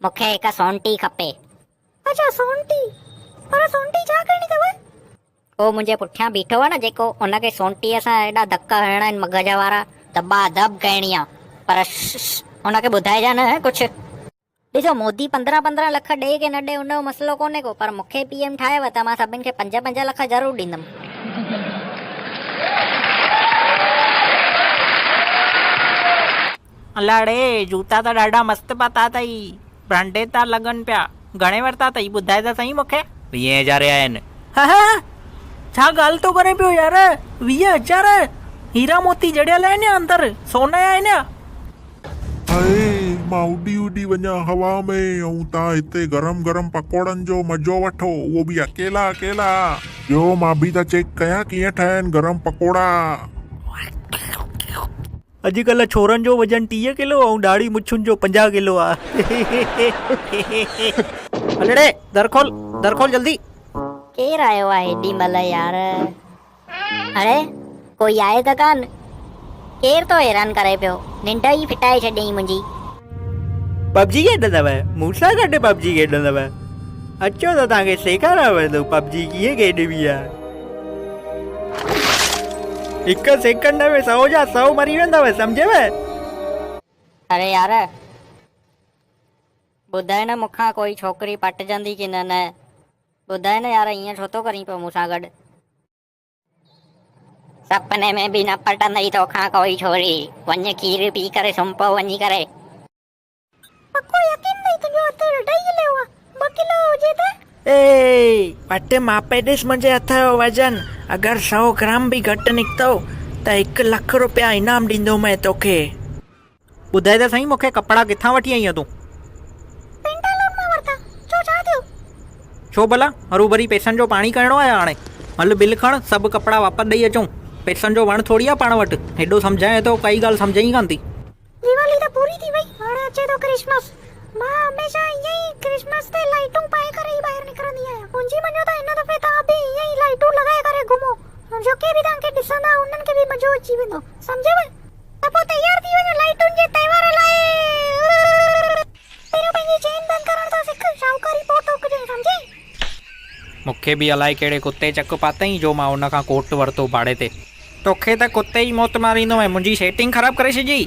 मूंखे हिकु सोंटी खपे। अच्छा सोंटी, पर सोंटी छा करणी अथव? ओ मुंहिंजे पुठियां बीठो आहे न जेको, उनखे सोंटीअ सां एॾा धक हणणा आहिनि मग़ज़ वारा, दबा दब कहिणी आहे। पर उनखे ॿुधाइजा न कुझु। ॾिसो मोदी 15-15 लख ॾे की न ॾे उनजो मसइलो कोन्हे को, पर मूंखे पीएम ठाहियव त मां सभिनि खे 5-5 लख ज़रूरु ॾींदुमि। अलाड़े जूता त ॾाढा मस्तु पाता अथई, ब्रांडेड था लॻनि पिया। घणे वरिता अथई ॿुधाए त सही मूंखे। 20,000 आहिनि। छा ॻाल्हि थो करे पियो यार, 20,000? हीरा मोती जड़ियल आहिनि या अंदरि सोना आहिनि या? हाय मां उडी वञा हवा में, ऐं तव्हां हिते गरम गरम पकोड़नि जो मज़ो वठो, उहो बि अकेला। ॿियो मां बि त चेक कयां कीअं ठहिया आहिनि गरम पकोड़ा। अॼुकल्ह छोरनि जो वज़न 30 किलो ऐं दाढ़ी मुछुनि जो 50 किलो आहे। अलाड़े दर खोल जल्दी। केरु आयो आहे हेॾी महिल यार? अरे कोई आहे त कान? केरु तो हैरान करे पियो? निंड ई फिटाए छॾियईं मुंहिंजी। पबजी खेॾंदव? मूंसां गॾु पबजी खेॾंदव? अचो त तव्हांखे सेखारियां थो पबजी कीअं खेॾबी आहे। 1 सेकंड में 100 जा 100 मरी वेंदव, सम्झव? अरे यार ॿुधाए न मूंखां कोई छोकिरी पटिजंदी की न? ॿुधाए न यार, ईअं छो थो करीं पियो मूंसां गॾु? सपने में बि न पटंदई तोखां कोई छोरी। वञ खीर पी करे सुम्ह पओ वञी करे। पक्को यकीन नहीं तुंहिंजो हथ 2.5 किलो आहे? 2 किलो हुजे त? ए पट मापे ॾिस मुंहिंजे हथ जो वज़न। अगरि 100 ग्राम बि घटि निकितो त 1 लख रुपया इनाम ॾींदोमांइ तोखे। ॿुधाए त सही मूंखे कपिड़ा किथां वठी आई तूं? पेंटालून मां वरिता। छा थियो? छो भला? हरू भरी पैसनि जो पाणी करिणो आहे हाणे? हल बिल खण, सभु कपिड़ा वापसि ॾेई अचूं। पैसनि जो वण थोड़ी आहे पाण वटि। हेॾो सम्झाए थो, काई ॻाल्हि सम्झ ई कान थी। दिवाली त पूरी थी वई, हाणे अचे थो क्रिसमस। मां हमेशा ईअं ई क्रिसमस ते लाइटूं पाए करे ई ॿाहिरि निकिरंदी आहियां। मुंहिंजी मञो त हिन दफ़े तव्हां बि ईअं ई लाइटूं लॻाए करे घुमो। जेके बि तव्हांखे ॾिसंदा उन्हनि खे बि मज़ो अची वेंदो, सम्झव? त पोइ तयार थी वञो लाइटुनि जे त्योहार लाइ। पहिरियों पंहिंजी चेन बंदि करण त सिख, शाहूकारी पोइ टोकजे, सम्झे? मूंखे बि अलाए कहिड़े कुते चक पातई जो मां हुन खां कोट वरितो भाड़े ते। तोखे त कुते ई मौत मारींदो ऐं मुंहिंजी सेटिंग ख़राबु करे छॾी।